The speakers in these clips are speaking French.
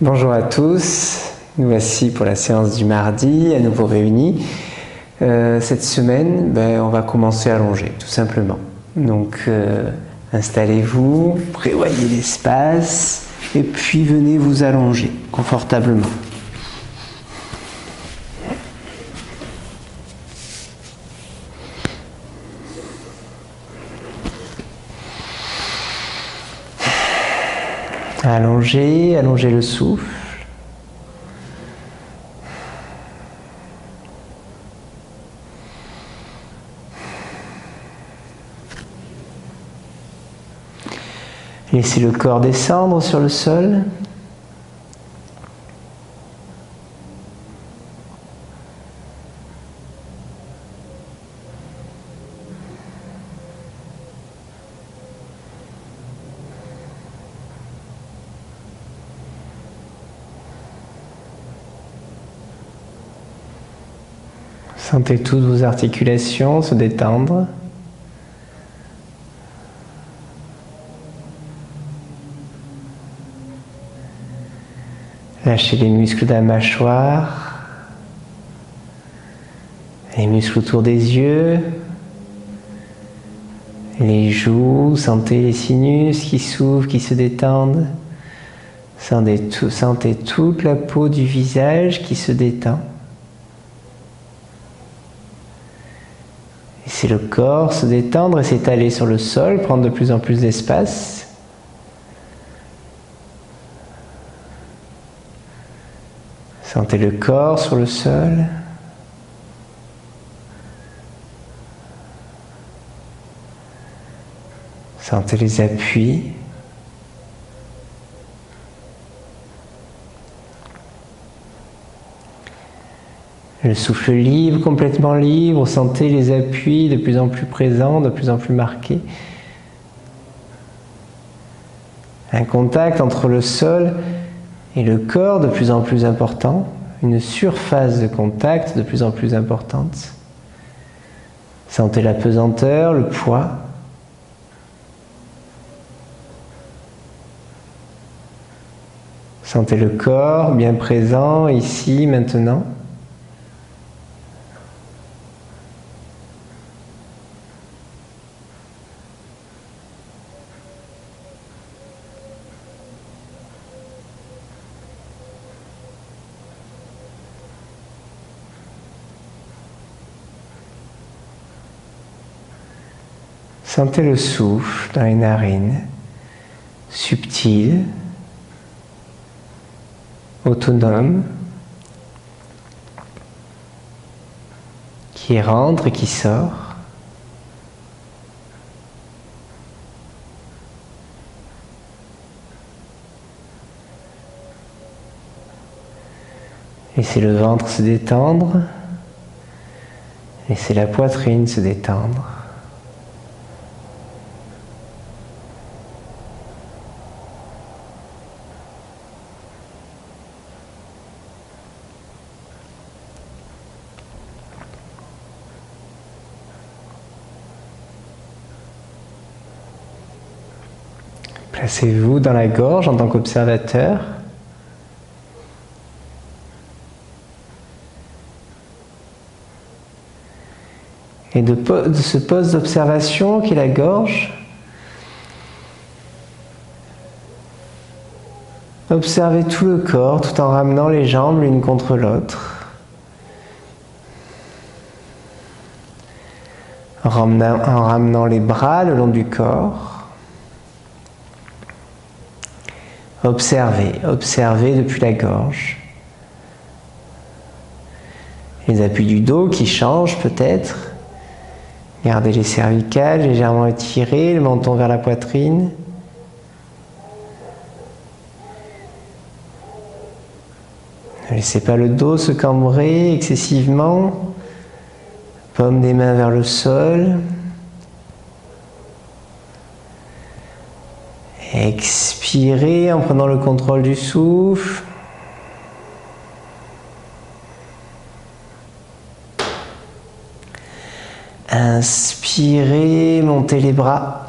Bonjour à tous, nous voici pour la séance du mardi, à nouveau réunis. Cette semaine, on va commencer à allonger, tout simplement. Donc, installez-vous, prévoyez l'espace, et puis venez vous allonger confortablement. Allongez, allongez le souffle. Laissez le corps descendre sur le sol. Sentez toutes vos articulations se détendre. Lâchez les muscles de la mâchoire, les muscles autour des yeux, les joues, sentez les sinus qui s'ouvrent, qui se détendent. Sentez toute la peau du visage qui se détend. Laissez le corps se détendre et s'étaler sur le sol, prendre de plus en plus d'espace. Sentez le corps sur le sol. Sentez les appuis. Le souffle libre, complètement libre. Sentez les appuis de plus en plus présents, de plus en plus marqués. Un contact entre le sol et le corps de plus en plus important, une surface de contact de plus en plus importante. Sentez la pesanteur, le poids. Sentez le corps bien présent ici, maintenant. Sentez le souffle dans les narines, subtil, autonome, qui rentre et qui sort. Laissez le ventre se détendre, laissez la poitrine se détendre. Placez-vous dans la gorge en tant qu'observateur. Et de ce poste d'observation qu'est la gorge, observez tout le corps tout en ramenant les jambes l'une contre l'autre. En ramenant les bras le long du corps. Observez, observez depuis la gorge. Les appuis du dos qui changent peut-être. Gardez les cervicales légèrement étirées, le menton vers la poitrine. Ne laissez pas le dos se cambrer excessivement. Paume des mains vers le sol. Expirez en prenant le contrôle du souffle. Inspirez, montez les bras.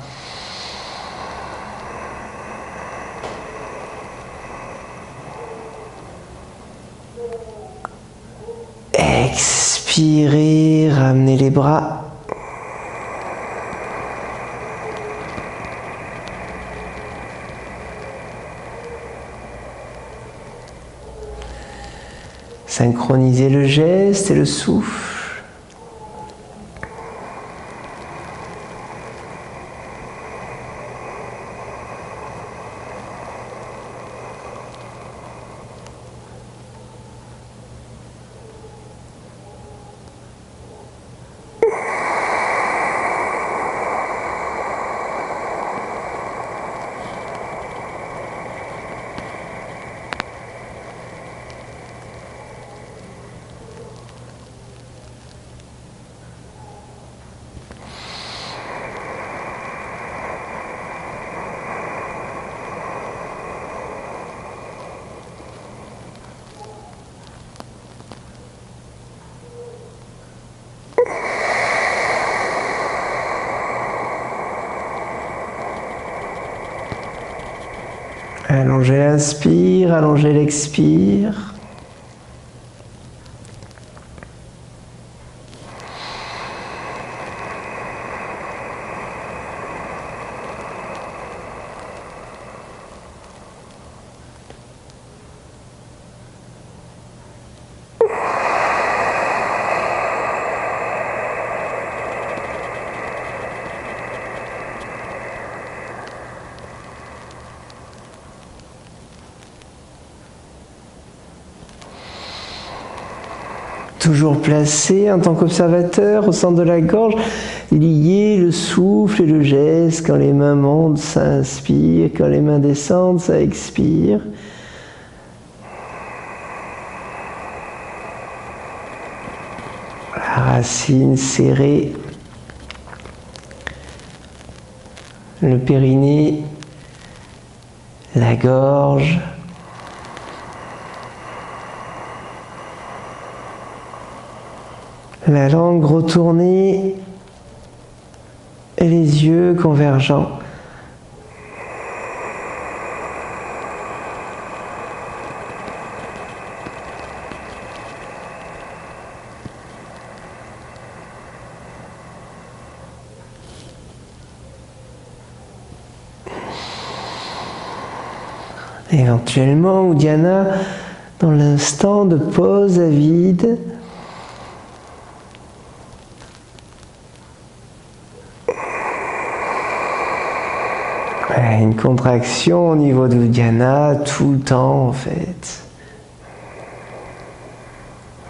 Inspirez, ramenez les bras. Synchronisez le geste et le souffle. Allongez l'inspire, allongez l'expire. Toujours placé en tant qu'observateur au centre de la gorge, liez le souffle et le geste. Quand les mains montent, ça inspire. Quand les mains descendent, ça expire. La racine serrée. Le périnée. La gorge. La langue retournée et les yeux convergents. Éventuellement, Uddiyana, dans l'instant de pause à vide, une contraction au niveau de l'Uddiyana tout le temps en fait.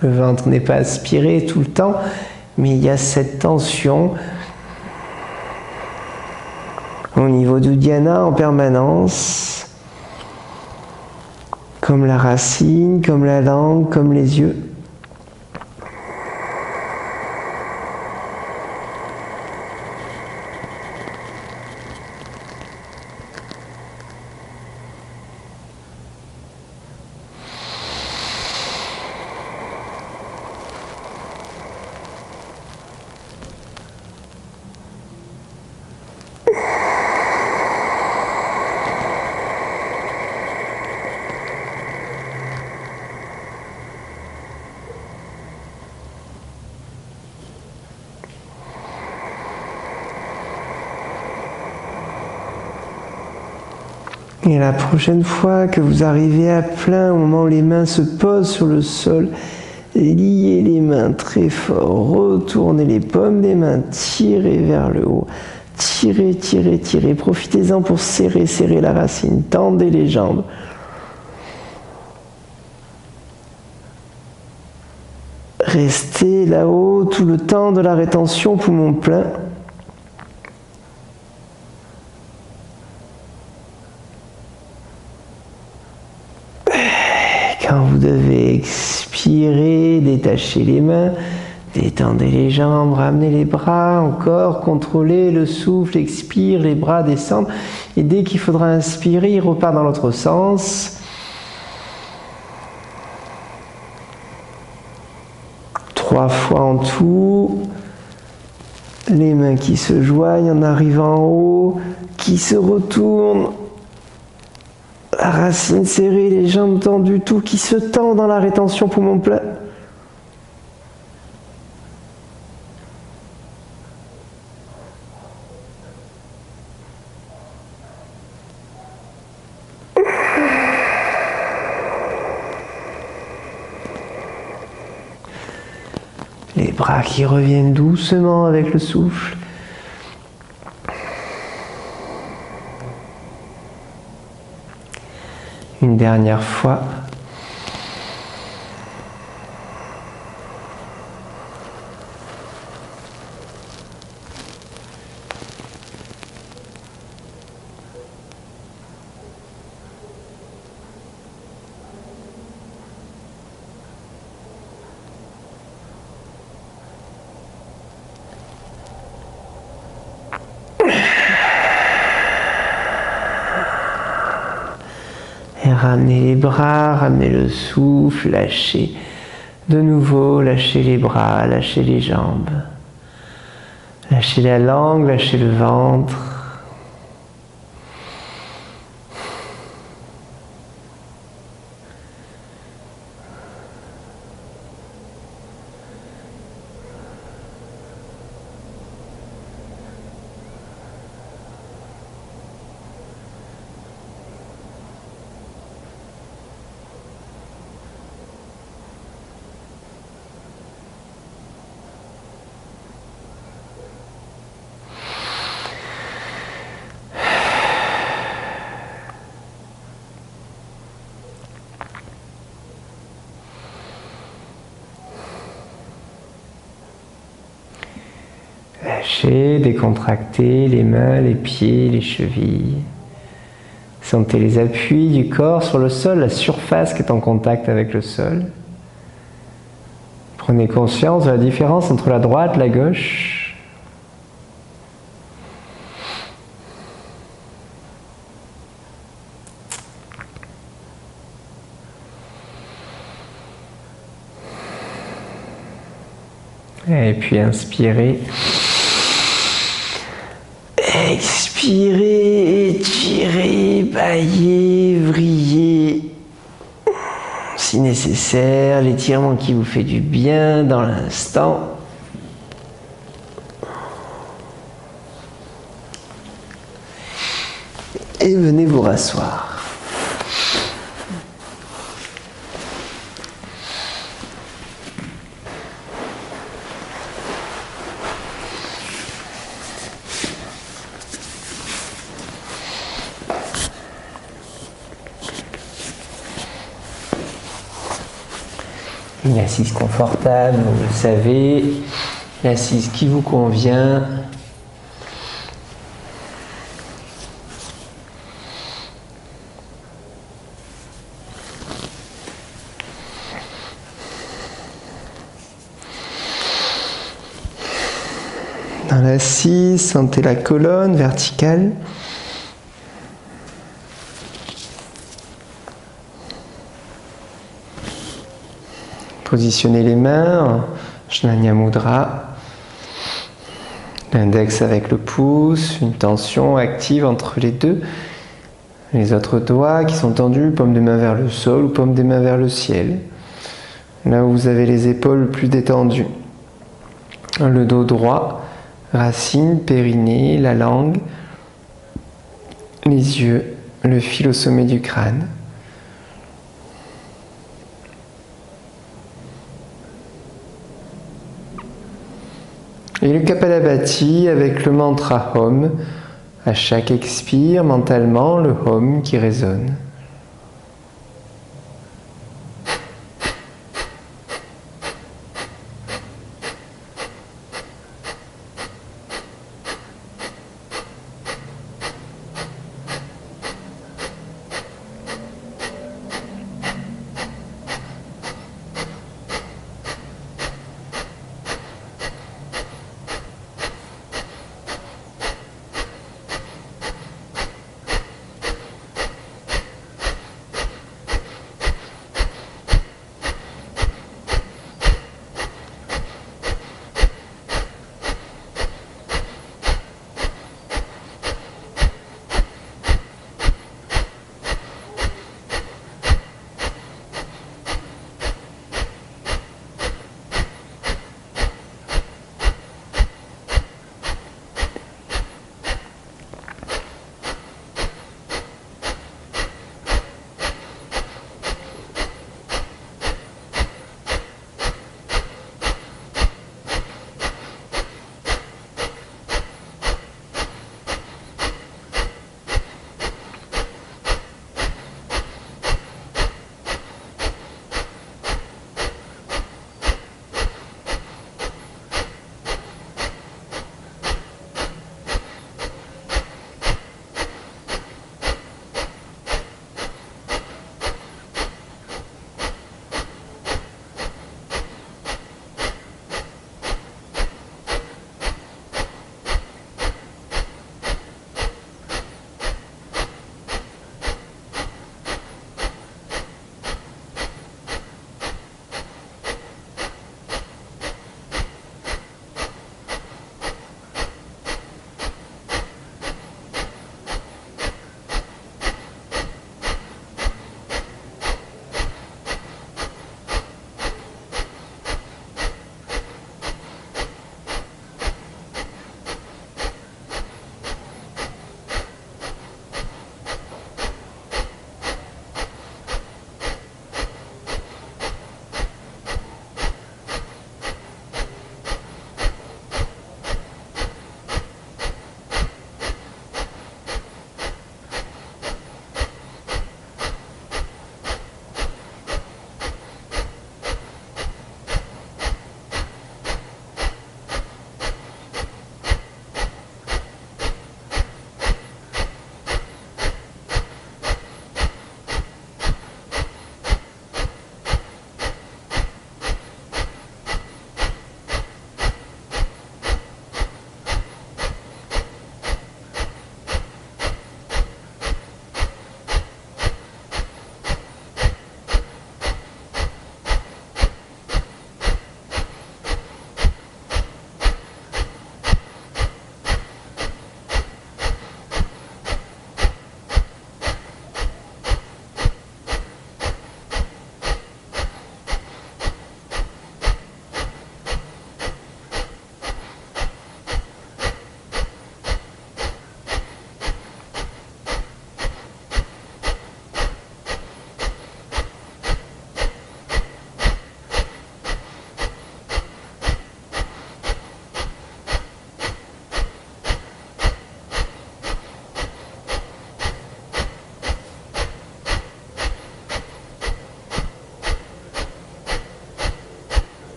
Le ventre n'est pas aspiré tout le temps, mais il y a cette tension au niveau de l'Uddiyana en permanence, comme la racine, comme la langue, comme les yeux. Et la prochaine fois que vous arrivez à plein, au moment où les mains se posent sur le sol, liez les mains très fort, retournez les paumes des mains, tirez vers le haut, tirez, tirez, tirez. Profitez-en pour serrer, serrer la racine, tendez les jambes. Restez là-haut tout le temps de la rétention, poumon plein. Quand vous devez expirer, détachez les mains, détendez les jambes, ramenez les bras, encore, contrôlez le souffle, expire, les bras descendent. Et dès qu'il faudra inspirer, il repart dans l'autre sens. 3 fois en tout. Les mains qui se joignent en arrivant en haut, qui se retournent. La racine serrée, les jambes tendues, tout qui se tend dans la rétention poumon plein. bras qui reviennent doucement avec le souffle. Une dernière fois. Et ramenez les bras, ramenez le souffle, lâchez de nouveau, lâchez les bras, lâchez les jambes. Lâchez la langue, lâchez le ventre. Lâchez, décontractez les mains, les pieds, les chevilles. Sentez les appuis du corps sur le sol, la surface qui est en contact avec le sol. Prenez conscience de la différence entre la droite et la gauche. Et puis inspirez. Expirez, étirez, baillez, vrillez. Si nécessaire, l'étirement qui vous fait du bien dans l'instant. Et venez vous rasseoir. Une assise confortable, vous le savez, l'assise qui vous convient. Dans l'assise, sentez la colonne verticale. Positionnez les mains en Jnana Mudra, l'index avec le pouce, une tension active entre les deux. Les autres doigts qui sont tendus, paume des mains vers le sol ou paume des mains vers le ciel. Là où vous avez les épaules le plus détendues. Le dos droit, racine, périnée, la langue, les yeux, le fil au sommet du crâne. Et le Kapalabhati avec le mantra Om, à chaque expire, mentalement, le Om qui résonne.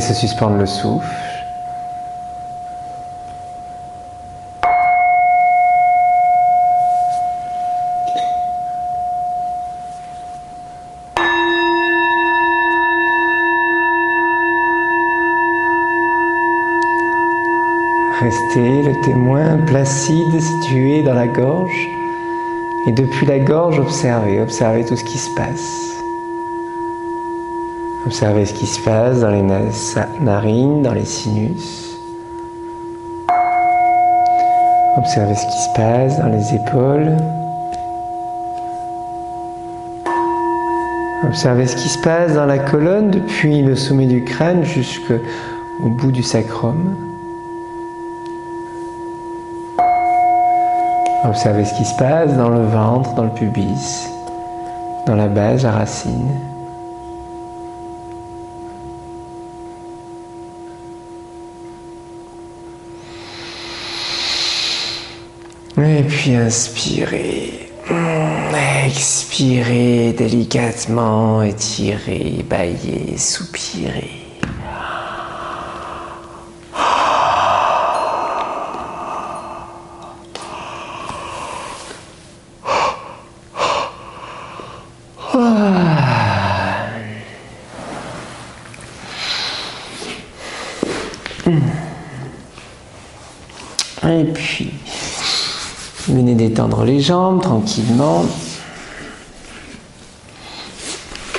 se suspendre le souffle. Restez le témoin placide situé dans la gorge. Et depuis la gorge, observez tout ce qui se passe. Observez ce qui se passe dans les narines, dans les sinus. Observez ce qui se passe dans les épaules. Observez ce qui se passe dans la colonne depuis le sommet du crâne jusqu'au bout du sacrum. Observez ce qui se passe dans le ventre, dans le pubis, dans la base, la racine. Et puis inspirez, expirez délicatement, étirez, bâillez, soupirez. Et puis, venez détendre les jambes tranquillement.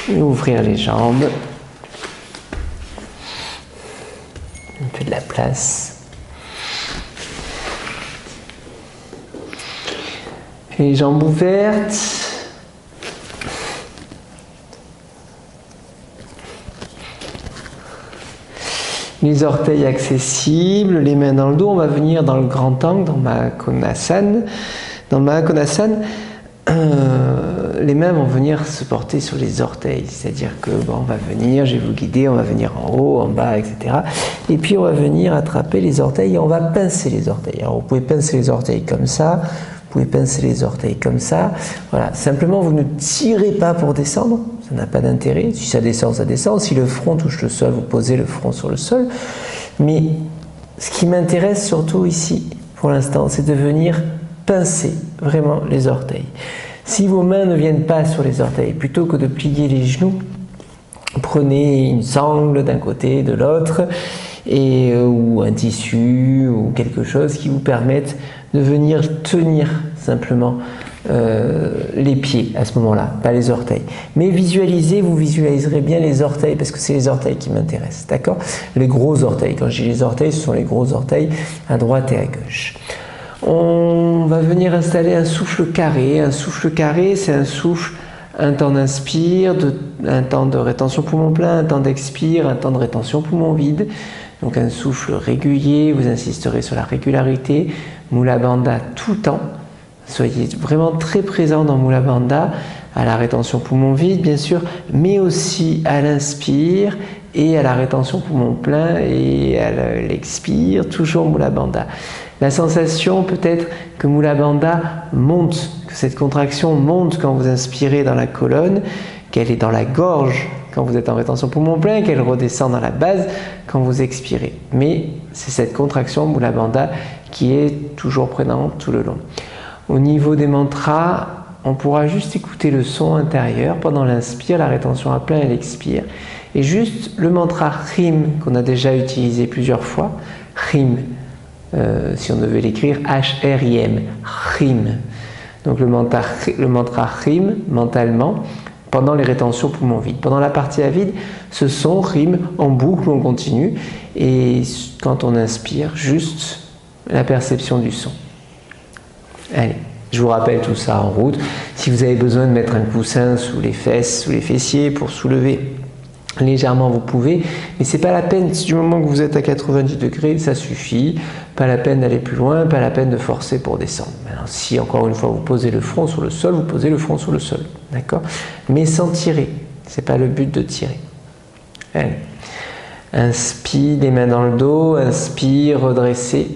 Et ouvrir les jambes. Un peu de la place. Et les jambes ouvertes. Les orteils accessibles, les mains dans le dos. On va venir dans le grand angle, dans ma Konasana. Dans ma Konasana, les mains vont venir se porter sur les orteils. C'est-à-dire que on va venir, je vais vous guider, on va venir en haut, en bas, etc. Et puis on va venir attraper les orteils et on va pincer les orteils. Alors vous pouvez pincer les orteils comme ça, vous pouvez pincer les orteils comme ça. Voilà, simplement vous ne tirez pas pour descendre. Ça n'a pas d'intérêt. Si ça descend, ça descend. Si le front touche le sol, vous posez le front sur le sol. Mais ce qui m'intéresse surtout ici, pour l'instant, c'est de venir pincer vraiment les orteils. Si vos mains ne viennent pas sur les orteils, plutôt que de plier les genoux, prenez une sangle d'un côté, de l'autre, ou un tissu, ou quelque chose qui vous permette de venir tenir simplement les pieds à ce moment-là, pas les orteils. Mais visualisez, vous visualiserez bien les orteils parce que c'est les orteils qui m'intéressent, d'accord? Les gros orteils, quand je dis les orteils, ce sont les gros orteils à droite et à gauche. On va venir installer un souffle carré. Un souffle carré, c'est un souffle, un temps d'inspire, un temps de rétention poumon plein, un temps d'expire, un temps de rétention poumon vide. Donc un souffle régulier, vous insisterez sur la régularité. Mula Bandha tout le temps. Soyez vraiment très présent dans Mula Bandha, à la rétention poumon vide bien sûr, mais aussi à l'inspire et à la rétention poumon plein et à l'expire, toujours Mula Bandha. La sensation peut-être que Mula Bandha monte, que cette contraction monte quand vous inspirez dans la colonne, qu'elle est dans la gorge quand vous êtes en rétention poumon plein, qu'elle redescend dans la base quand vous expirez. Mais c'est cette contraction Mula Bandha qui est toujours présente tout le long. Au niveau des mantras, on pourra juste écouter le son intérieur pendant l'inspire, la rétention à plein et l'expire. Et juste le mantra Hrim qu'on a déjà utilisé plusieurs fois, Hrim, si on devait l'écrire H-R-I-M, Hrim. Donc le mantra Hrim, mentalement, pendant les rétentions poumons vides. Pendant la partie à vide, ce son Hrim en boucle, on continue. Et quand on inspire, juste la perception du son. Allez, je vous rappelle tout ça en route. Si vous avez besoin de mettre un coussin sous les fesses, sous les fessiers pour soulever légèrement, vous pouvez, mais c'est pas la peine. Du moment que vous êtes à 90 degrés, ça suffit. Pas la peine d'aller plus loin, pas la peine de forcer pour descendre. Maintenant, si encore une fois vous posez le front sur le sol, vous posez le front sur le sol, d'accord? Mais sans tirer. C'est pas le but de tirer. Allez. Inspire, les mains dans le dos. Inspire, redressez.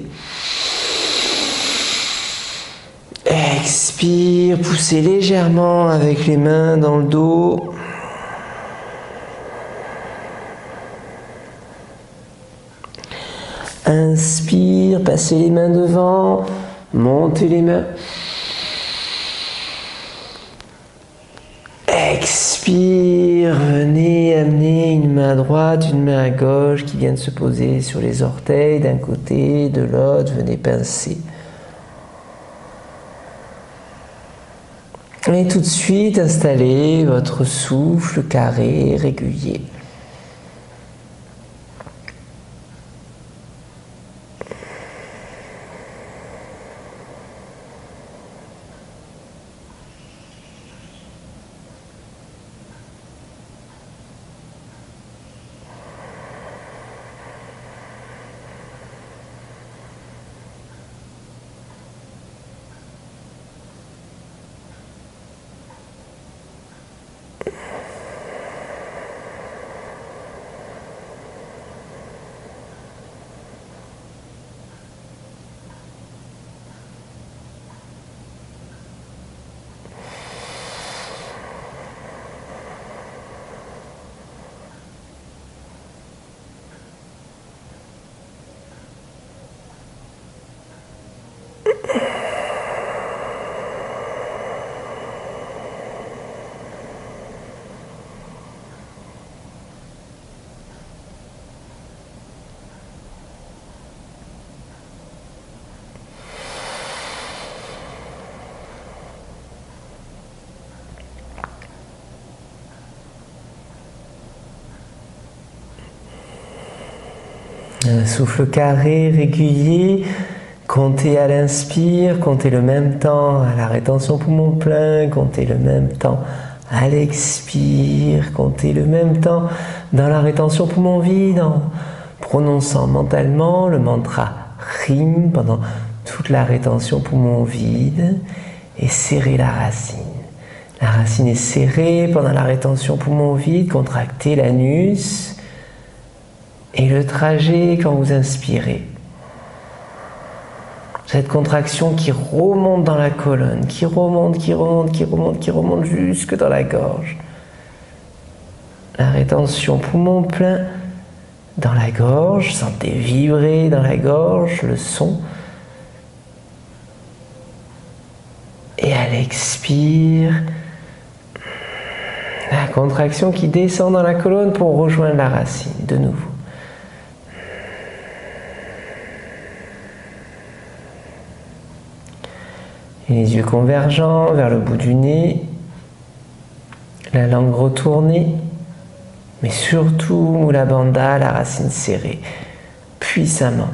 Expire, poussez légèrement avec les mains dans le dos. Inspire, passez les mains devant, montez les mains. Expire, venez amener une main à droite, une main à gauche qui viennent se poser sur les orteils d'un côté, de l'autre, venez pincer. Et tout de suite, installez votre souffle carré, régulier. Un souffle carré, régulier. Comptez à l'inspire, comptez le même temps à la rétention poumon plein, comptez le même temps à l'expire, comptez le même temps dans la rétention poumon vide en prononçant mentalement le mantra RIM pendant toute la rétention poumon vide et serrez la racine. La racine est serrée pendant la rétention poumon vide, contractez l'anus. Et le trajet quand vous inspirez. Cette contraction qui remonte dans la colonne, qui remonte jusque dans la gorge. La rétention poumon plein dans la gorge, sentez vibrer dans la gorge le son. Et à l'expire, la contraction qui descend dans la colonne pour rejoindre la racine de nouveau. Et les yeux convergents vers le bout du nez, la langue retournée, mais surtout Mula Bandha, la racine serrée, puissamment.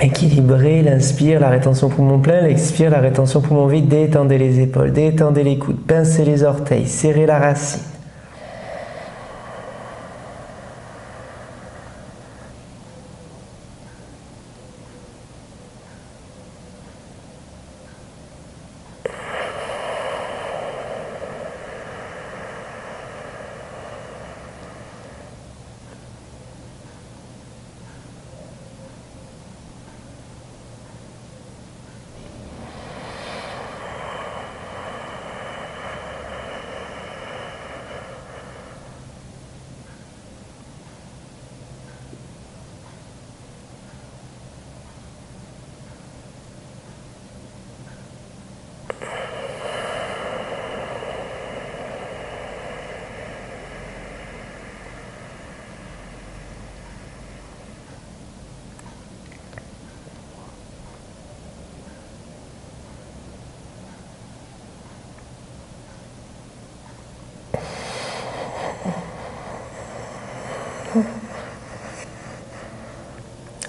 Équilibrez, l'inspire, la rétention poumon plein, l'expire, la rétention poumon vide, détendez les épaules, détendez les coudes, pincez les orteils, serrez la racine.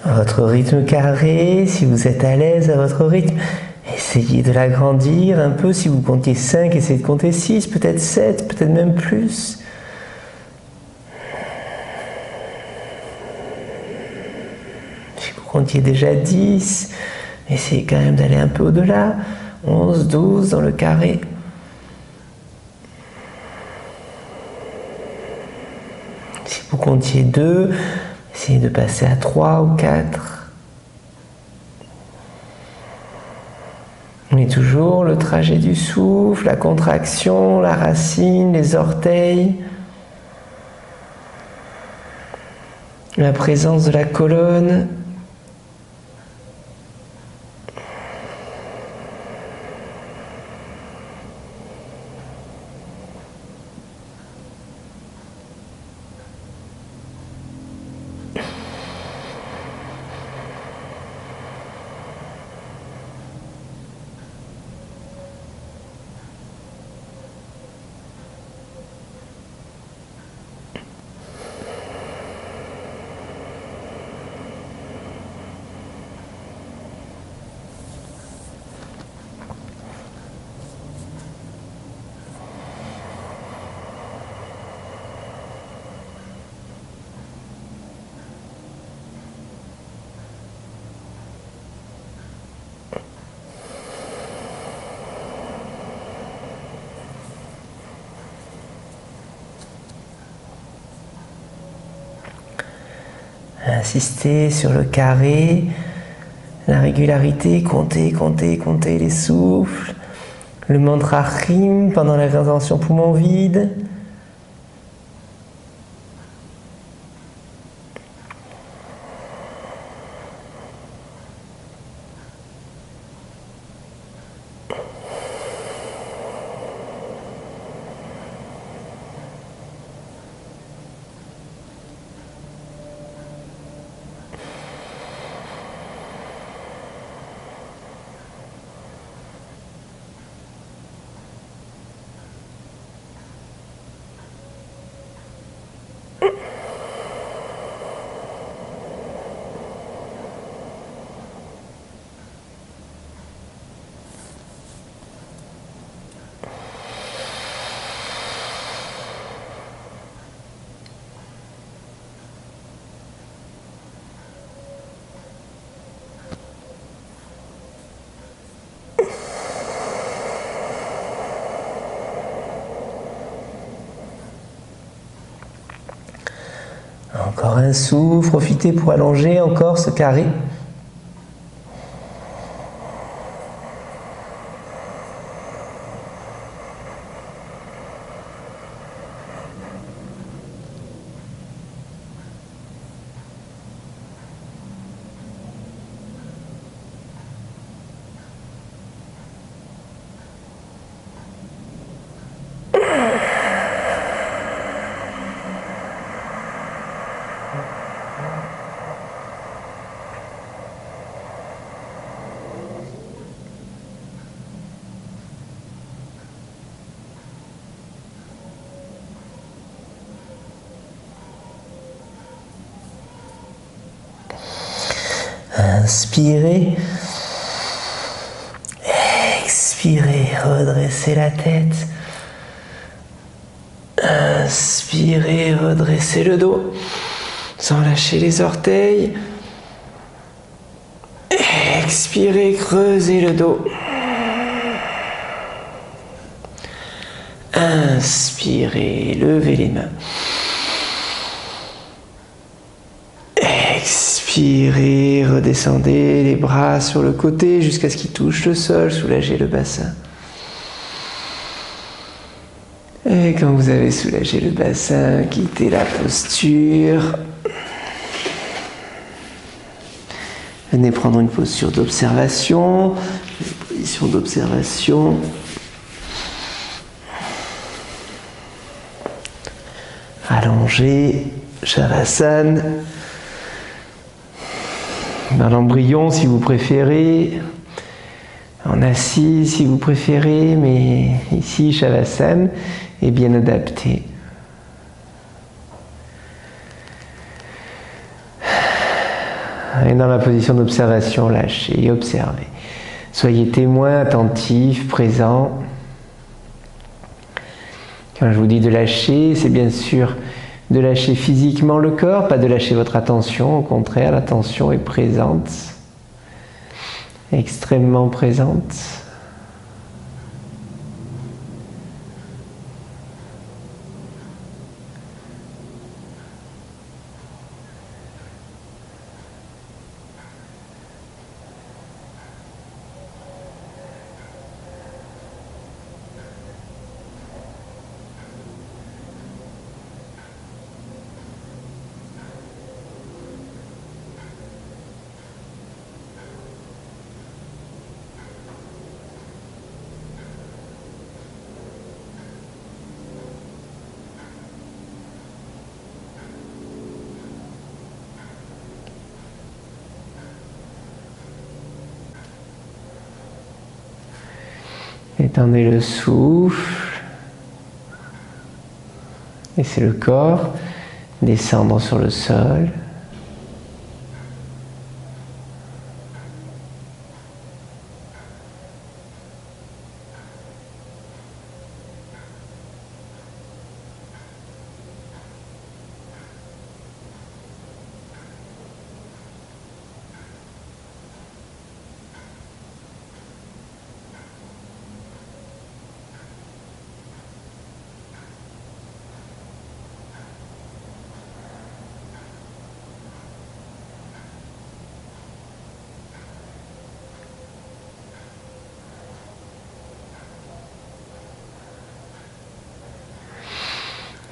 À votre rythme carré, si vous êtes à l'aise à votre rythme, essayez de l'agrandir un peu. Si vous comptiez 5, essayez de compter 6, peut-être 7, peut-être même plus. comptiez déjà 10, essayez quand même d'aller un peu au-delà. 11, 12 dans le carré. Si vous comptiez 2, essayez de passer à 3 ou 4. Mais toujours le trajet du souffle, la contraction, la racine, les orteils, la présence de la colonne. Insistez sur le carré, la régularité, comptez, comptez, comptez les souffles, le mantra Hrim pendant la rétention poumon vide. Encore un souffle, profitez pour allonger encore ce carré. Inspirez, expirez, redressez la tête. Inspirez, redressez le dos, sans lâcher les orteils. Expirez, creusez le dos. Inspirez, levez les mains. Expirez, redescendez les bras sur le côté jusqu'à ce qu'ils touchent le sol, soulagez le bassin. Et quand vous avez soulagé le bassin, quittez la posture. Venez prendre une posture d'observation, une position d'observation. Allongé, Shavasana. Dans l'embryon si vous préférez, en assis si vous préférez, mais ici Shavasana est bien adapté. Et dans la position d'observation, lâchez et observez. Soyez témoin, attentif, présent. Quand je vous dis de lâcher, c'est bien sûr de lâcher physiquement le corps, pas de lâcher votre attention, au contraire, l'attention est présente, extrêmement présente. Étendez le souffle, laissez le corps descendre sur le sol.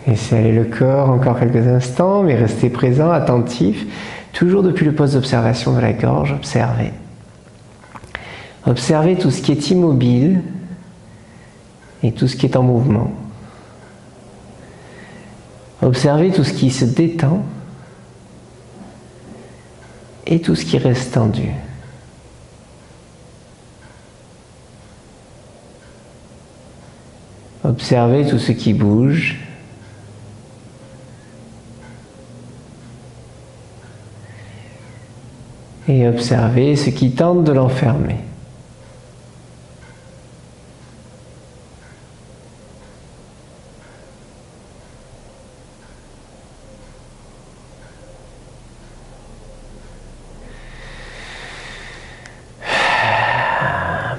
Laissez aller le corps encore quelques instants, mais restez présent, attentif, toujours depuis le poste d'observation de la gorge, observez. Observez tout ce qui est immobile et tout ce qui est en mouvement. Observez tout ce qui se détend et tout ce qui reste tendu. Observez tout ce qui bouge. Et observez ce qui tente de l'enfermer.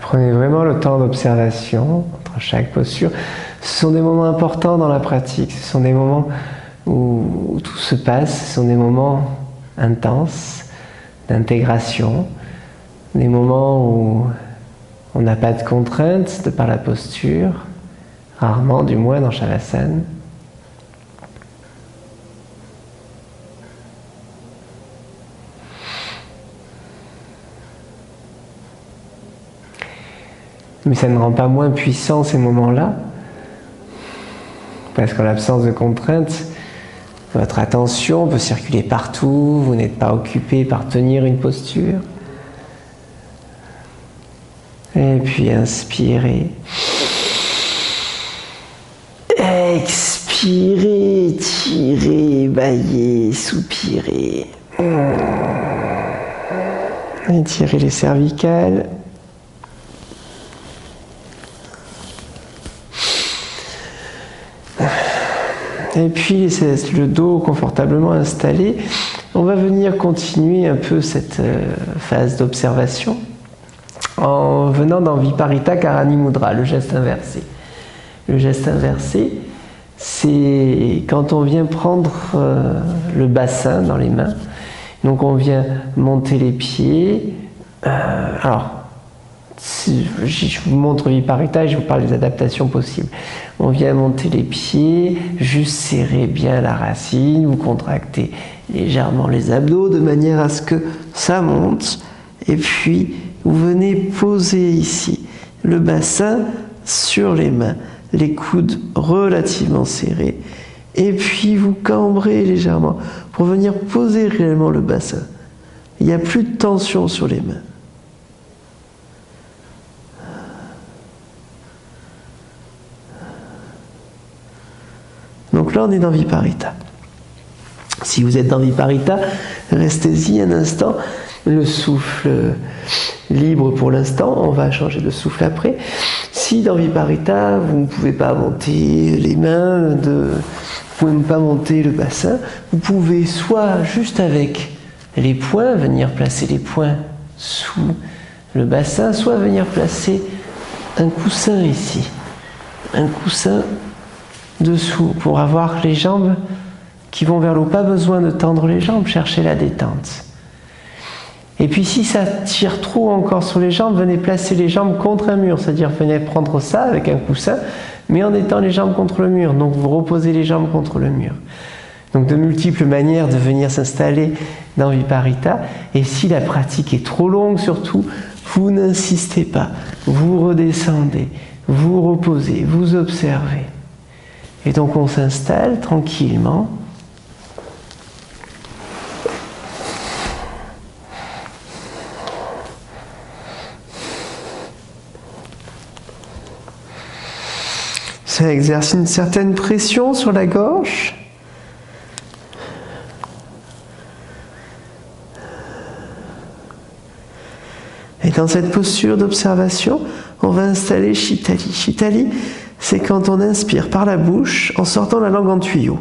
Prenez vraiment le temps d'observation entre chaque posture. Ce sont des moments importants dans la pratique. Ce sont des moments où tout se passe. Ce sont des moments intenses d'intégration, des moments où on n'a pas de contraintes de par la posture, rarement du moins dans Shavasana. Mais ça ne rend pas moins puissant ces moments-là, parce qu'en l'absence de contraintes, votre attention peut circuler partout, vous n'êtes pas occupé par tenir une posture. Et puis inspirez. Expirez, étirez, baillez, soupirez. Étirez les cervicales. Et puis laissez le dos confortablement installé. On va venir continuer un peu cette phase d'observation en venant dans Viparita Karani Mudra, le geste inversé. Le geste inversé, c'est quand on vient prendre le bassin dans les mains. Donc on vient monter les pieds. Je vous montre Viparita et je vous parle des adaptations possibles. On vient monter les pieds, juste serrer bien la racine, vous contractez légèrement les abdos de manière à ce que ça monte. Et puis, vous venez poser ici le bassin sur les mains, les coudes relativement serrés. Et puis, vous cambrez légèrement pour venir poser réellement le bassin. Il n'y a plus de tension sur les mains. Donc là, on est dans Viparita. Si vous êtes dans Viparita, restez-y un instant. Le souffle libre pour l'instant, on va changer de souffle après. Si dans Viparita, vous ne pouvez pas monter les mains Vous ne pouvez pas monter le bassin. Vous pouvez soit juste avec les poings, venir placer les poings sous le bassin, soit venir placer un coussin ici, un coussin dessous pour avoir les jambes qui vont vers l'eau. Pas besoin de tendre les jambes, cherchez la détente. Et puis si ça tire trop encore sur les jambes, venez placer les jambes contre un mur, c'est-à-dire venez prendre ça avec un coussin, mais en étant les jambes contre le mur. Donc vous reposez les jambes contre le mur. Donc de multiples manières de venir s'installer dans Viparita. Et si la pratique est trop longue surtout, vous n'insistez pas. Vous redescendez, vous reposez, vous observez. Et donc on s'installe tranquillement. Ça exerce une certaine pression sur la gorge. Et dans cette posture d'observation, on va installer Shitali. Shitali, c'est quand on inspire par la bouche en sortant la langue en tuyau.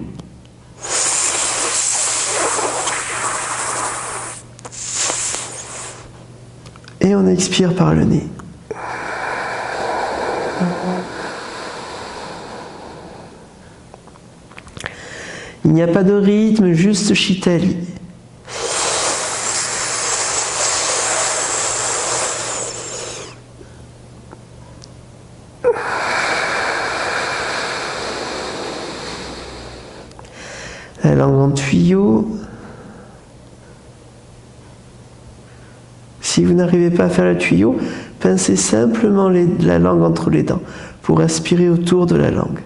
Et on expire par le nez. Il n'y a pas de rythme, juste Shitali. La langue en tuyau. Si vous n'arrivez pas à faire le tuyau, pincez simplement la langue entre les dents pour aspirer autour de la langue.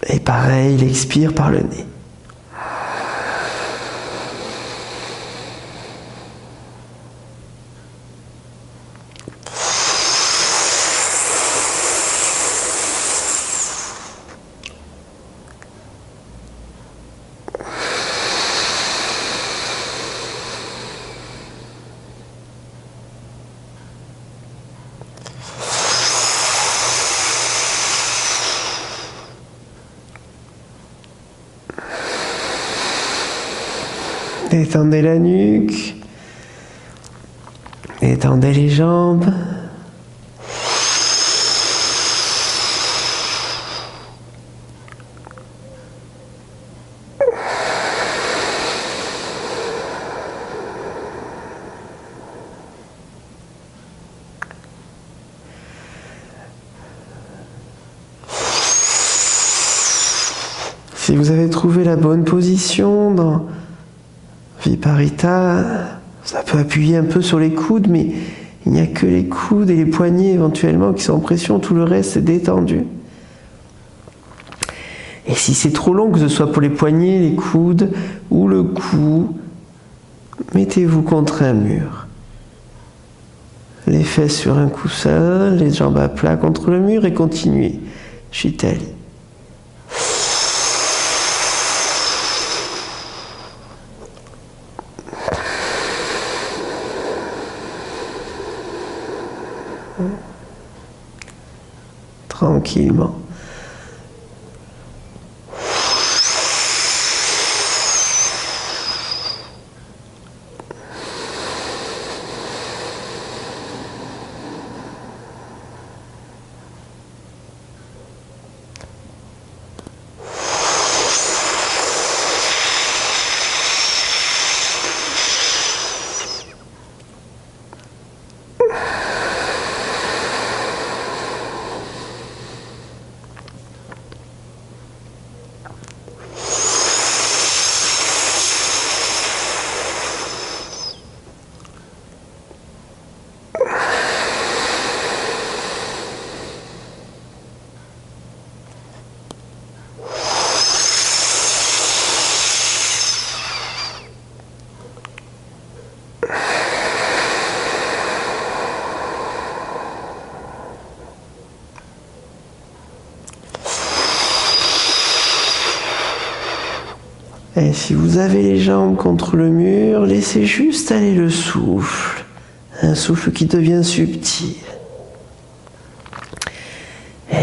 Et pareil, il expire par le nez. Détendez la nuque, détendez les jambes. Si vous avez trouvé la bonne position dans Viparita, ça peut appuyer un peu sur les coudes, mais il n'y a que les coudes et les poignets éventuellement qui sont en pression, tout le reste est détendu. Et si c'est trop long, que ce soit pour les poignets, les coudes ou le cou, mettez-vous contre un mur. Les fesses sur un coussin, les jambes à plat contre le mur et continuez. Shitali. Tranquillement. Et si vous avez les jambes contre le mur, laissez juste aller le souffle. Un souffle qui devient subtil.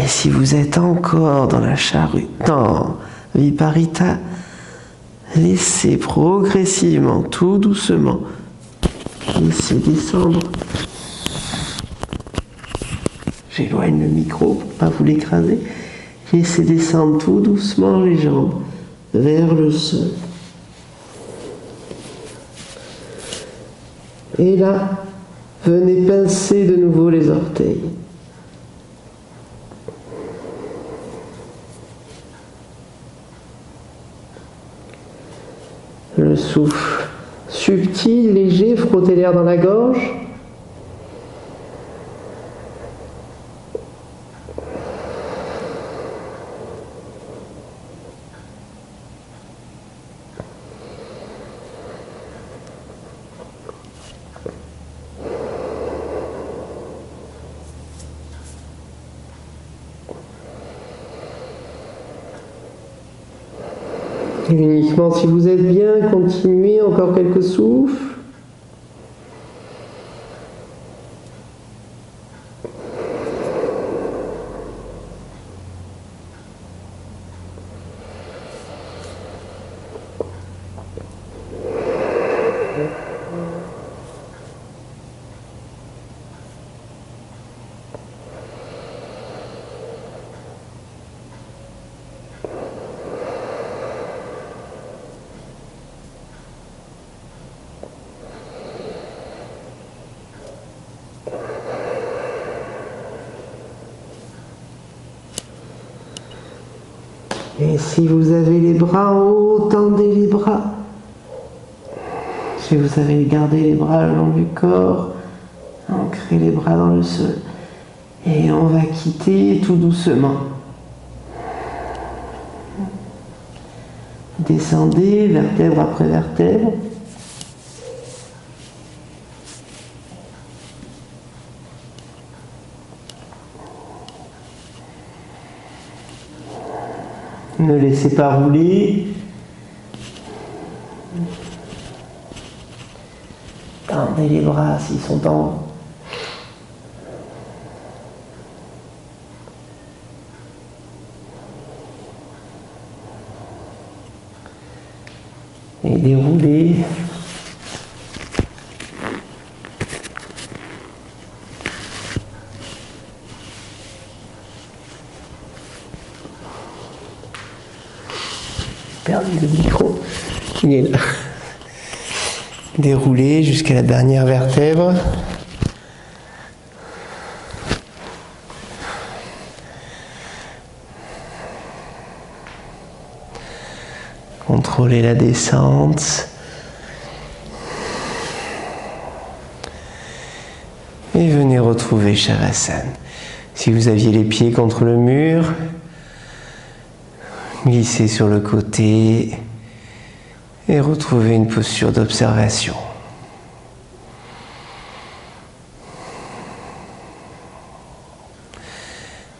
Et si vous êtes encore dans la charrue, dans Viparita, laissez progressivement, tout doucement, laissez descendre. J'éloigne le micro pour ne pas vous l'écraser. Laissez descendre tout doucement les jambes vers le sol. Et là, venez pincer de nouveau les orteils. Le souffle subtil, léger, frottez l'air dans la gorge. Et uniquement si vous êtes bien, continuez encore quelques souffles. Et si vous avez les bras en haut, tendez les bras. Si vous avez gardé les bras le long du corps, ancrez les bras dans le sol. Et on va quitter tout doucement. Descendez vertèbre après vertèbre. Ne laissez pas rouler. Tendez les bras s'ils sont en haut. Et déroulez. Perdu le micro. Il est là. Déroulez jusqu'à la dernière vertèbre. Contrôlez la descente. Et venez retrouver Shavasana. Si vous aviez les pieds contre le mur, glissez sur le côté et retrouvez une posture d'observation.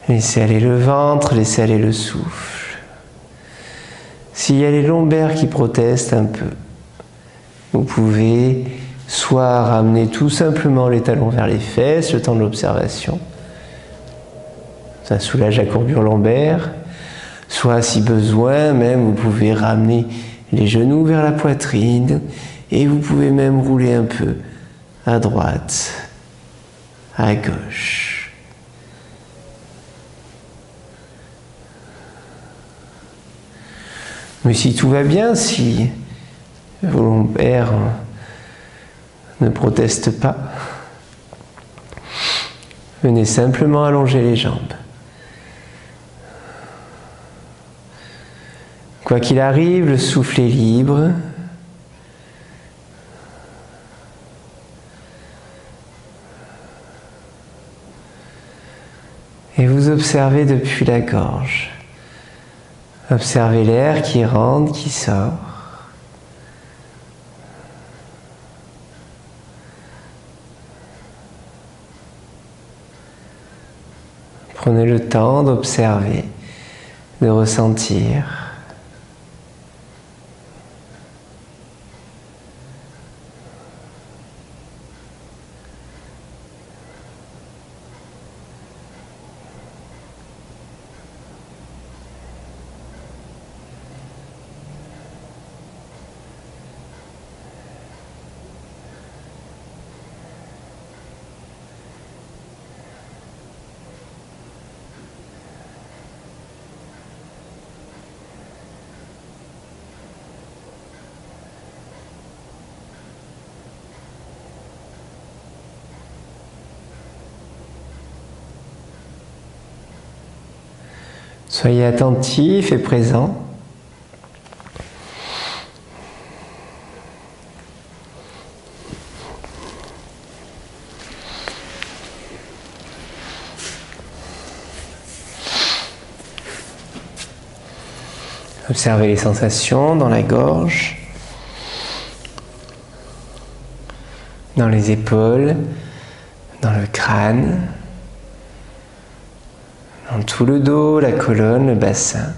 Laissez aller le ventre, laissez aller le souffle. S'il y a les lombaires qui protestent un peu, vous pouvez soit ramener tout simplement les talons vers les fesses, le temps de l'observation. Ça soulage la courbure lombaire. Soit, si besoin, même, vous pouvez ramener les genoux vers la poitrine et vous pouvez même rouler un peu à droite, à gauche. Mais si tout va bien, si vos lombaires ne protestent pas, venez simplement allonger les jambes. Quoi qu'il arrive, le souffle est libre. Et vous observez depuis la gorge. Observez l'air qui rentre, qui sort. Prenez le temps d'observer, de ressentir. Soyez attentif et présent. Observez les sensations dans la gorge, dans les épaules, dans le crâne, dans tout le dos, la colonne, le bassin.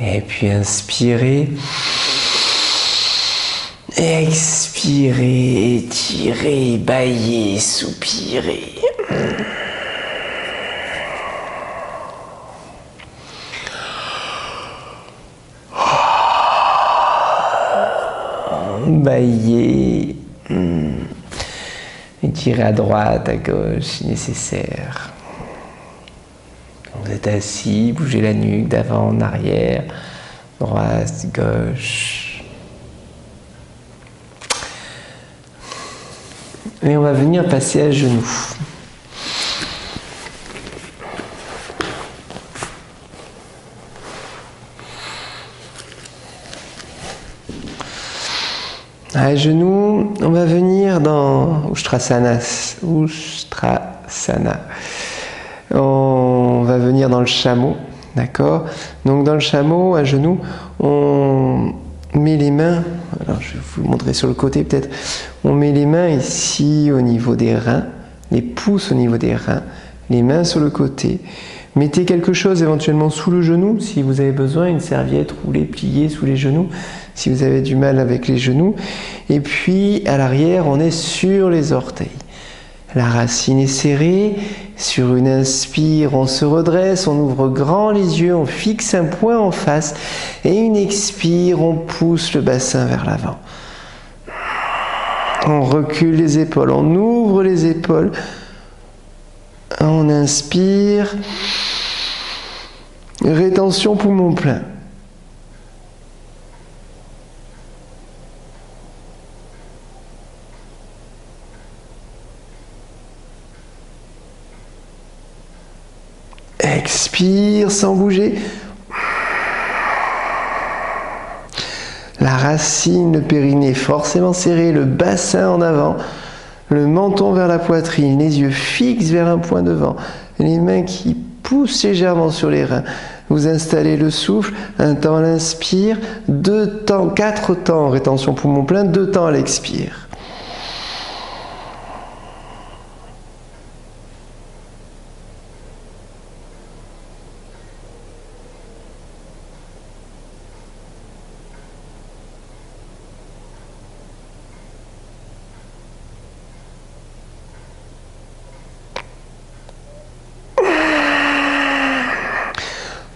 Et puis inspirez, expirez, étirez, bâillez, soupirez. Baillez, étirez à droite, à gauche si nécessaire. Quand vous êtes assis, bougez la nuque d'avant en arrière, droite, gauche. Et on va venir passer à genoux. À genoux, on va venir dans Ustrasana. On va venir dans le chameau, d'accord? Donc dans le chameau, à genoux, on met les mains, alors je vais vous montrer sur le côté peut-être, on met les mains ici au niveau des reins, les pouces au niveau des reins, les mains sur le côté. Mettez quelque chose éventuellement sous le genou, si vous avez besoin, une serviette roulée, pliée sous les genoux, si vous avez du mal avec les genoux. Et puis, à l'arrière, on est sur les orteils. La racine est serrée. Sur une inspire, on se redresse, on ouvre grand les yeux, on fixe un point en face. Et une expire, on pousse le bassin vers l'avant. On recule les épaules, on ouvre les épaules. On inspire. Rétention poumon plein. Expire sans bouger. La racine, le périnée forcément serré, le bassin en avant, le menton vers la poitrine, les yeux fixes vers un point devant, les mains qui poussent légèrement sur les reins. Vous installez le souffle, un temps à l'inspire, 2 temps, 4 temps en rétention poumon plein, 2 temps à l'expire.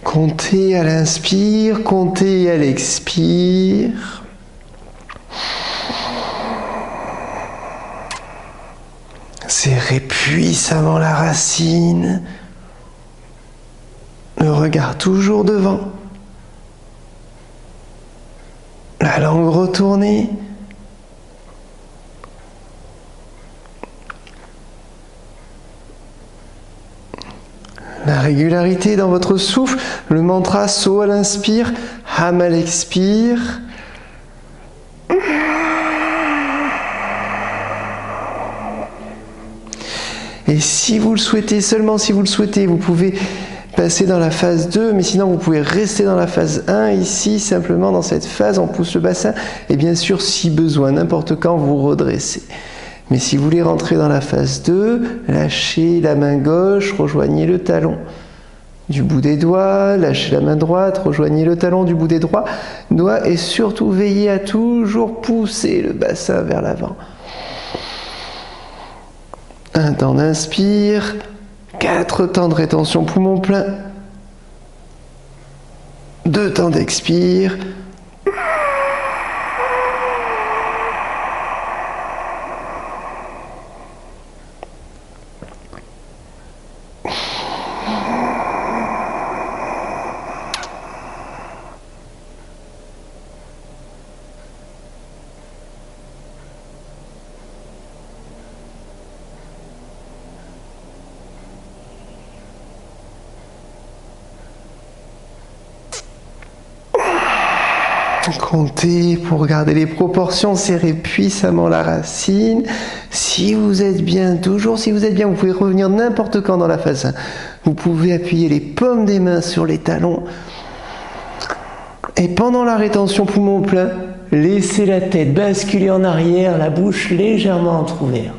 Comptez à l'inspire, comptez à l'expire. Serrez puissamment la racine. Le regard toujours devant. La langue retournée. La régularité dans votre souffle, le mantra So à l'inspire, Ham à l'expire. Et si vous le souhaitez, seulement si vous le souhaitez, vous pouvez passer dans la phase 2, mais sinon vous pouvez rester dans la phase 1, ici, simplement dans cette phase, on pousse le bassin, et bien sûr, si besoin, n'importe quand, vous redressez. Mais si vous voulez rentrer dans la phase 2, lâchez la main gauche, rejoignez le talon du bout des doigts, lâchez la main droite, rejoignez le talon du bout des doigts, et surtout veillez à toujours pousser le bassin vers l'avant. Un temps d'inspire, 4 temps de rétention poumon plein, 2 temps d'expire. Comptez pour garder les proportions, serrez puissamment la racine. Si vous êtes bien, toujours si vous êtes bien, vous pouvez revenir n'importe quand dans la phase 1. Vous pouvez appuyer les paumes des mains sur les talons. Et pendant la rétention poumon plein, laissez la tête basculer en arrière, la bouche légèrement entrouverte.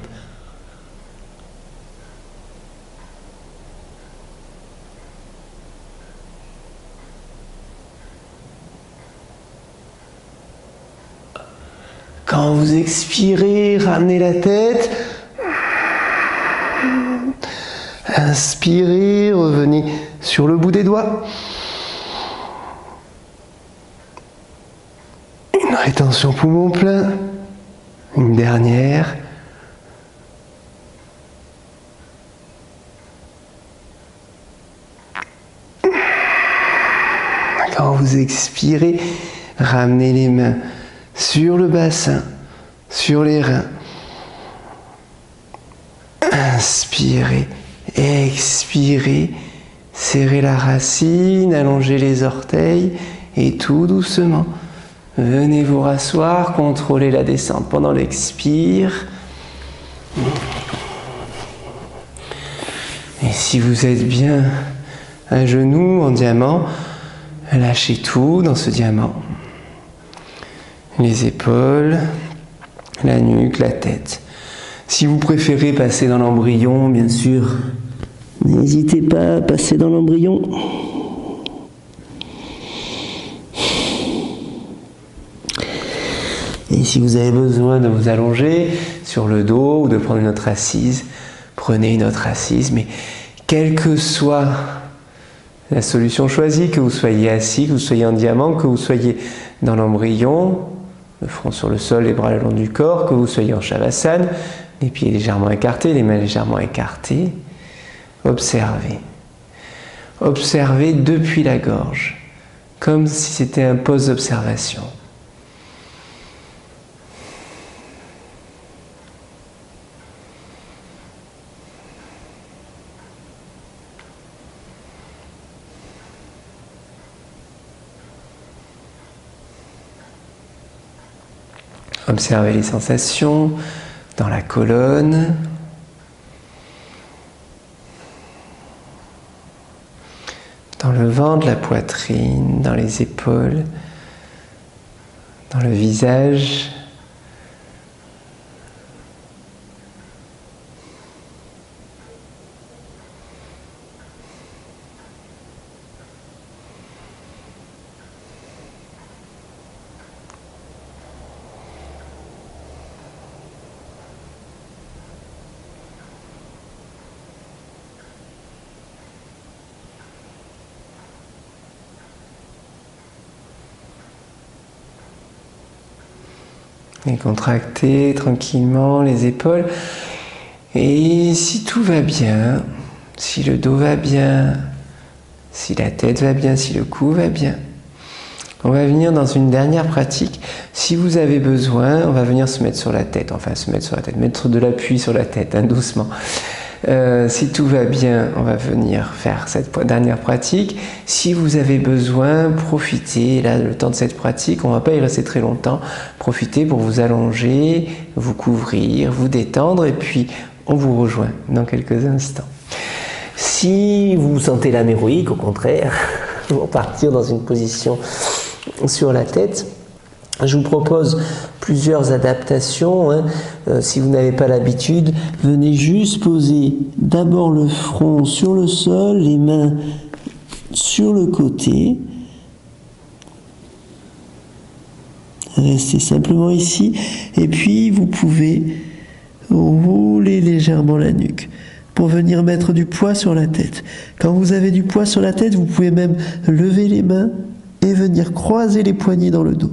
Quand vous expirez, ramenez la tête. Inspirez, revenez sur le bout des doigts. Une rétention poumon plein. Une dernière. Quand vous expirez, ramenez les mains sur le bassin, sur les reins. Inspirez, expirez, serrez la racine, allongez les orteils et tout doucement. Venez vous rasseoir, contrôlez la descente pendant l'expire. Et si vous êtes bien à genoux en diamant, lâchez tout dans ce diamant. Les épaules, la nuque, la tête. Si vous préférez passer dans l'embryon, bien sûr, n'hésitez pas à passer dans l'embryon. Et si vous avez besoin de vous allonger sur le dos ou de prendre une autre assise, prenez une autre assise. Mais quelle que soit la solution choisie, que vous soyez assis, que vous soyez en diamant, que vous soyez dans l'embryon, le front sur le sol, les bras le long du corps, que vous soyez en Shavasana, les pieds légèrement écartés, les mains légèrement écartées, observez. Observez depuis la gorge, comme si c'était un pause d'observation. Observez les sensations dans la colonne, dans le ventre, la poitrine, dans les épaules, dans le visage. Et contractez tranquillement les épaules. Et si tout va bien, si le dos va bien, si la tête va bien, si le cou va bien, on va venir dans une dernière pratique. Si vous avez besoin, on va venir se mettre sur la tête, mettre de l'appui sur la tête, hein, doucement. Si tout va bien, on va venir faire cette dernière pratique. Si vous avez besoin, profitez, là, le temps de cette pratique, on ne va pas y rester très longtemps. Profitez pour vous allonger, vous couvrir, vous détendre, et puis on vous rejoint dans quelques instants. Si vous sentez l'âme héroïque, au contraire, pour partir dans une position sur la tête, je vous propose plusieurs adaptations. Si vous n'avez pas l'habitude, venez juste poser d'abord le front sur le sol, les mains sur le côté. Restez simplement ici. Et puis, vous pouvez rouler légèrement la nuque pour venir mettre du poids sur la tête. Quand vous avez du poids sur la tête, vous pouvez même lever les mains et venir croiser les poignets dans le dos.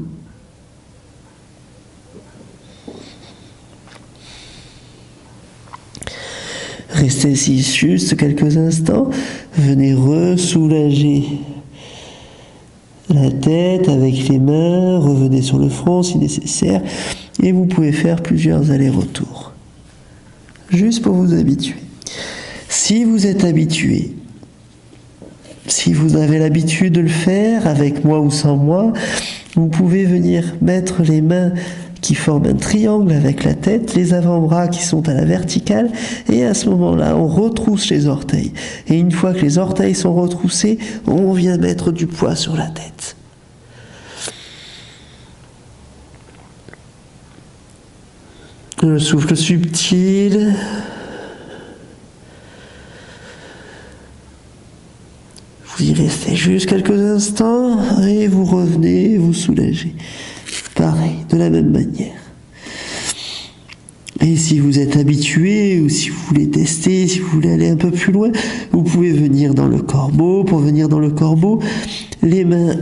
Restez ici juste quelques instants. Venez ressoulager la tête avec les mains. Revenez sur le front si nécessaire. Et vous pouvez faire plusieurs allers-retours. Juste pour vous habituer. Si vous êtes habitué, si vous avez l'habitude de le faire avec moi ou sans moi, Vous pouvez venir mettre les mains qui forment un triangle avec la tête, les avant-bras qui sont à la verticale, et à ce moment-là, on retrousse les orteils. Et une fois que les orteils sont retroussés, on vient mettre du poids sur la tête. Le souffle subtil. Vous y restez juste quelques instants et vous revenez, vous soulagez. Pareil, de la même manière. Et si vous êtes habitué ou si vous voulez tester, si vous voulez aller un peu plus loin, vous pouvez venir dans le corbeau. Pour venir dans le corbeau, les mains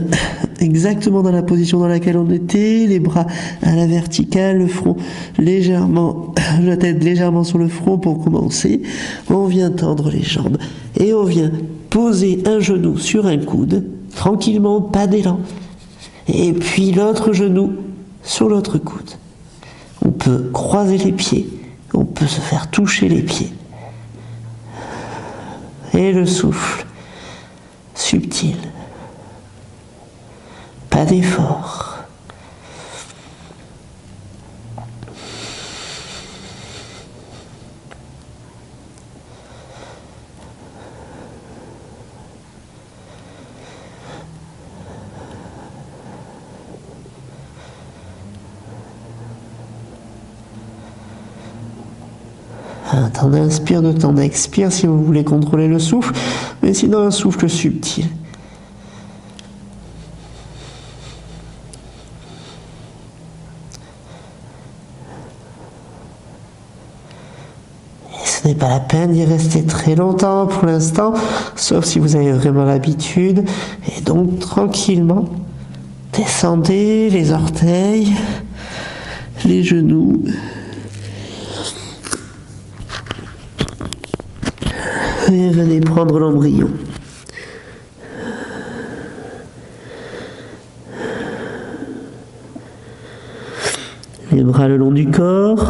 exactement dans la position dans laquelle on était, les bras à la verticale, le front légèrement, la tête légèrement sur le front pour commencer. On vient tendre les jambes et on vient poser un genou sur un coude, tranquillement, pas d'élan. Et puis l'autre genou sur l'autre coude. On peut croiser les pieds, on peut se faire toucher les pieds. Et le souffle subtil. Pas d'effort. Un temps d'inspire, de temps d'expire si vous voulez contrôler le souffle, mais sinon un souffle subtil. Et ce n'est pas la peine d'y rester très longtemps pour l'instant, sauf si vous avez vraiment l'habitude. Et donc tranquillement, descendez les orteils, les genoux. Et venez prendre l'embryon. Les bras le long du corps.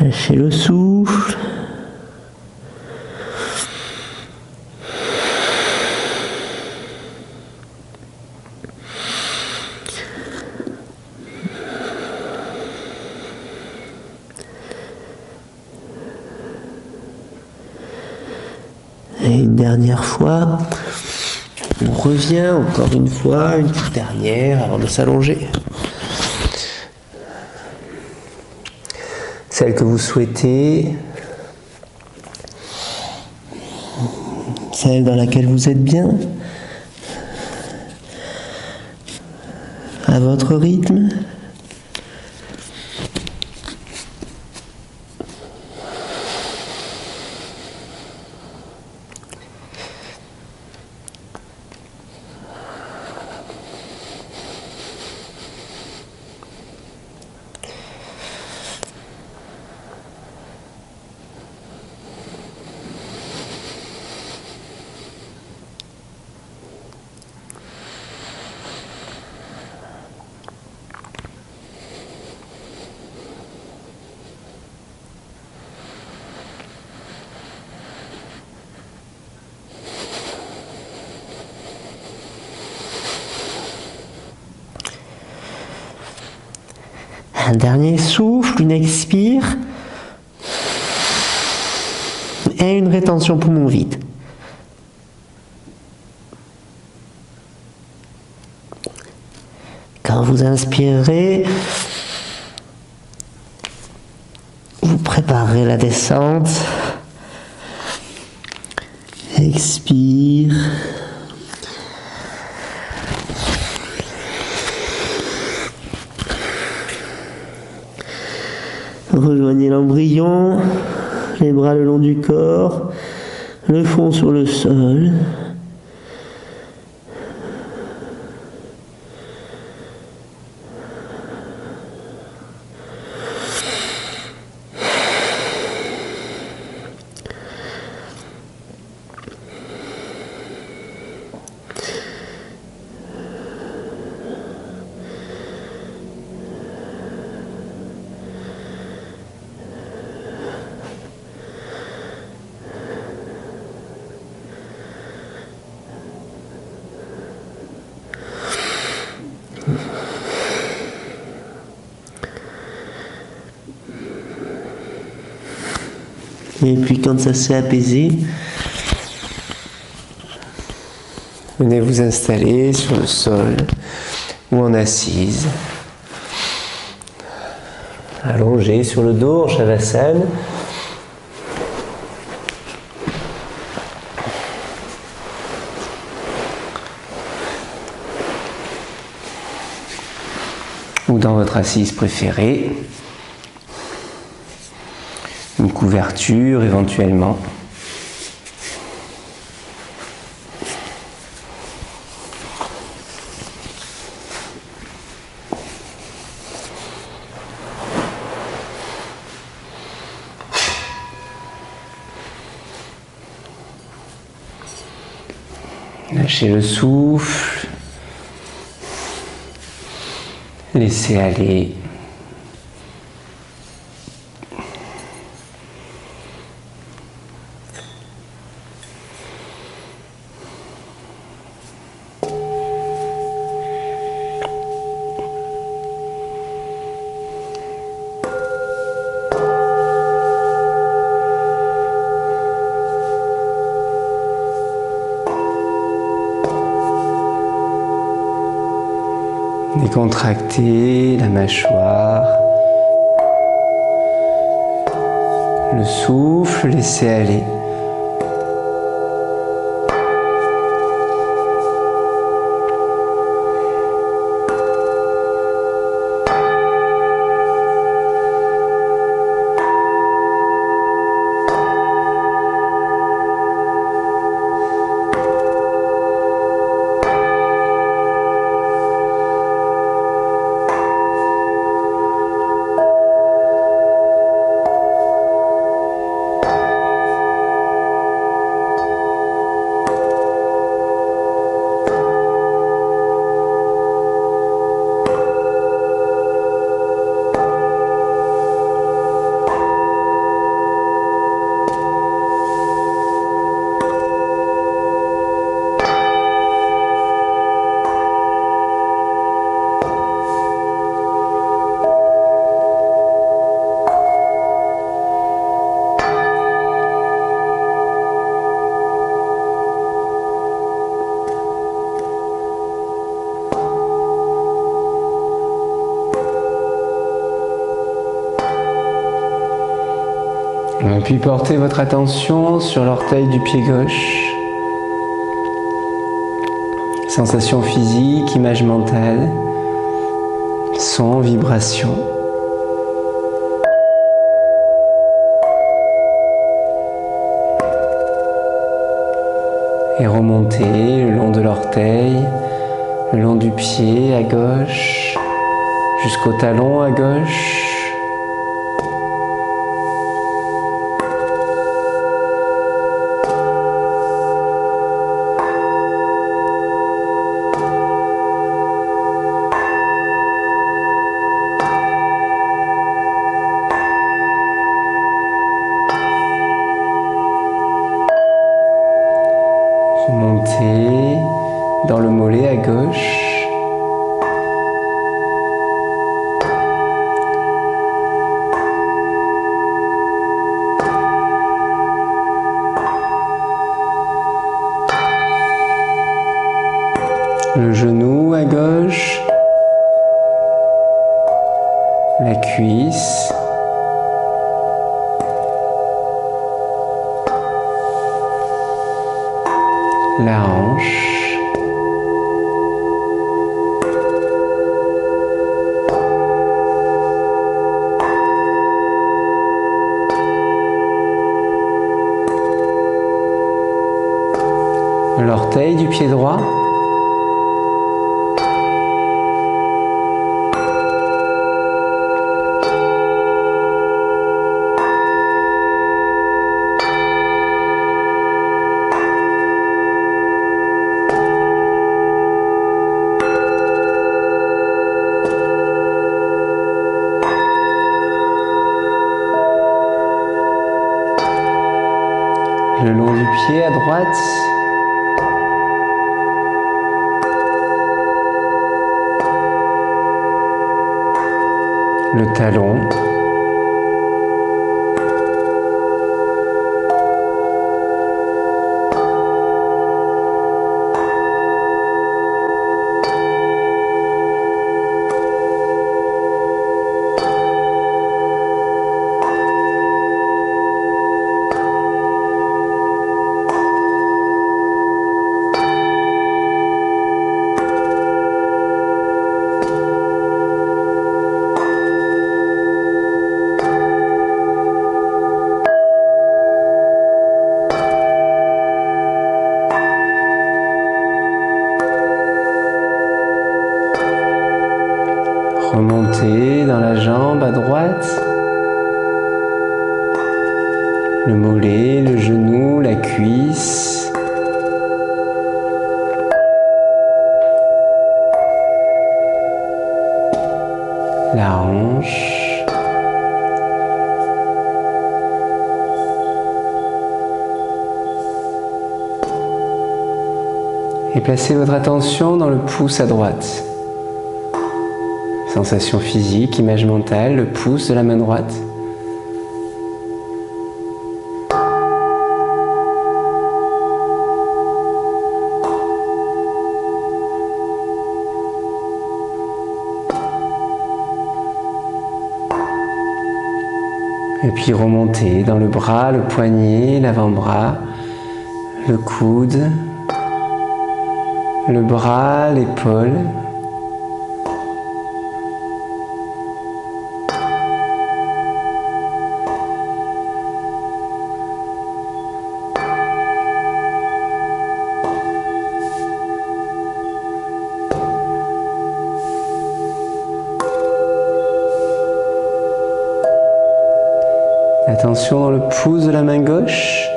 Lâchez le souffle. Et une dernière fois, on revient encore une fois, une toute dernière avant de s'allonger. Celle que vous souhaitez, celle dans laquelle vous êtes bien, à votre rythme. Un dernier souffle, une expire et une rétention poumon vide. Quand vous inspirez, vous préparez la descente. Expire. Rejoignez l'embryon, les bras le long du corps, le front sur le sol. Et puis quand ça s'est apaisé, venez vous installer sur le sol ou en assise, allongé sur le dos en Shavasana. Ou dans votre assise préférée, une couverture éventuellement. Lâchez le souffle. Laissez aller. Décontractez la mâchoire, le souffle, laissez aller. Puis portez votre attention sur l'orteil du pied gauche. Sensation physique, image mentale, son, vibration. Et remontez le long de l'orteil, le long du pied à gauche, jusqu'au talon à gauche. Montez dans le mollet à gauche. Le genou à gauche. La cuisse. La hanche, l'orteil du pied droit, le long du pied à droite, le talon, le mollet, le genou, la cuisse. La hanche. Et placez votre attention dans le pouce à droite. Sensation physique, image mentale, le pouce de la main droite. Et puis remontez dans le bras, le poignet, l'avant-bras, le coude, le bras, l'épaule. Attention dans le pouce de la main gauche.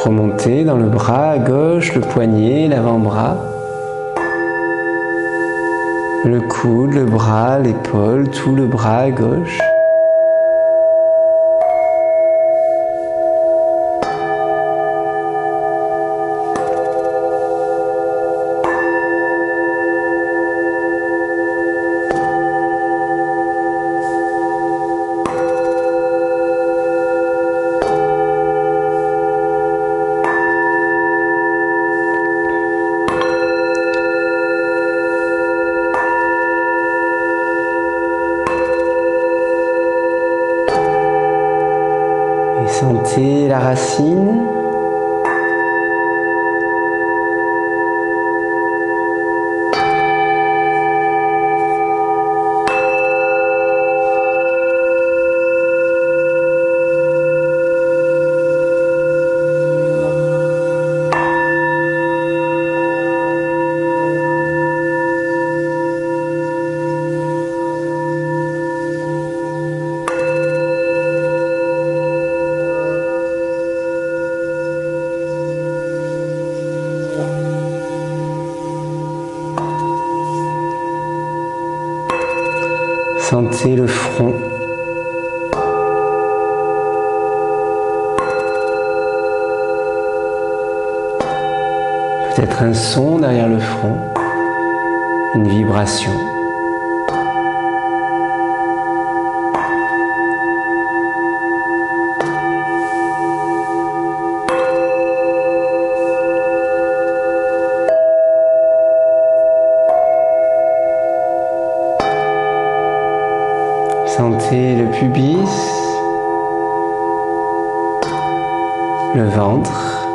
Remontez dans le bras à gauche, le poignet, l'avant-bras, le coude, le bras, l'épaule, tout le bras à gauche. Sentez la racine. Sentez le front. Peut-être un son derrière le front, une vibration. Sentez le pubis, le ventre,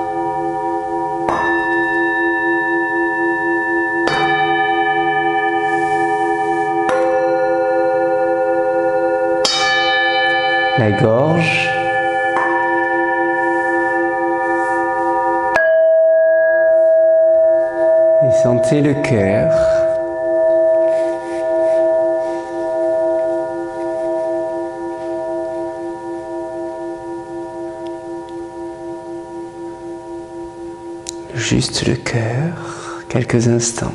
la gorge, et sentez le cœur. Juste le cœur, quelques instants.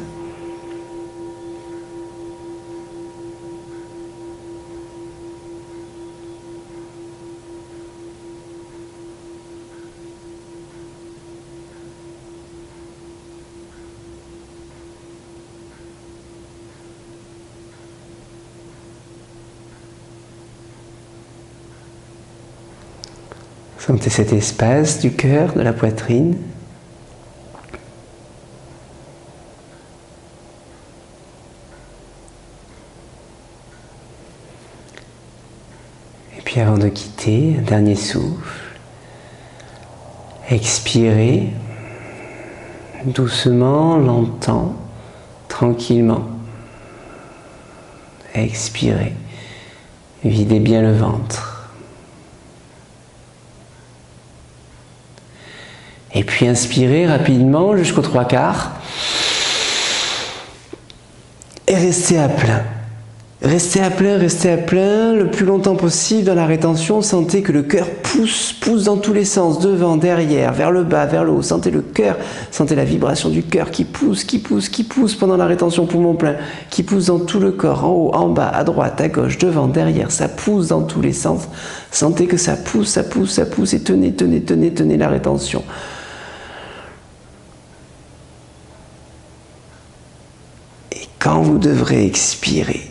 Sentez cet espace du cœur, de la poitrine. Et puis avant de quitter, un dernier souffle. Expirez doucement, lentement, tranquillement. Expirez. Videz bien le ventre. Et puis inspirez rapidement jusqu'aux 3/4. Et restez à plein. Restez à plein le plus longtemps possible dans la rétention. Sentez que le cœur pousse dans tous les sens, devant, derrière, vers le bas, vers le haut. Sentez le cœur, sentez la vibration du cœur qui pousse pendant la rétention poumon plein, qui pousse dans tout le corps, en haut, en bas, à droite, à gauche, devant, derrière. Ça pousse dans tous les sens. Sentez que ça pousse et tenez la rétention. Quand vous devrez expirer,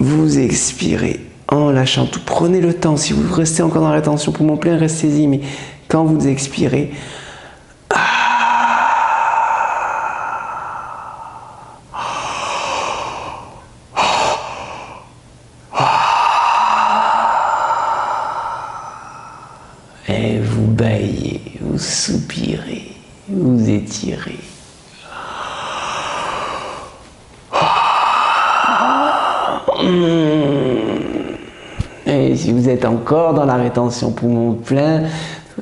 vous expirez en lâchant tout. Prenez le temps. Si vous restez encore dans la rétention poumon plein, restez-y. Mais quand vous expirez, et vous bâillez, vous soupirez, vous étirez. Et si vous êtes encore dans la rétention poumon plein,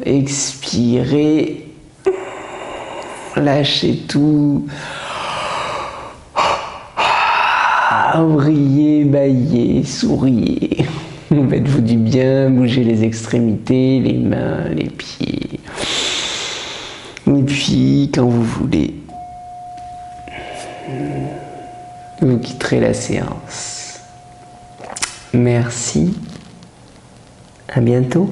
expirez, lâchez tout, riez, bâillez, souriez. Faites-vous du bien, bougez les extrémités, les mains, les pieds. Et puis, quand vous voulez, vous quitterez la séance. Merci. À bientôt.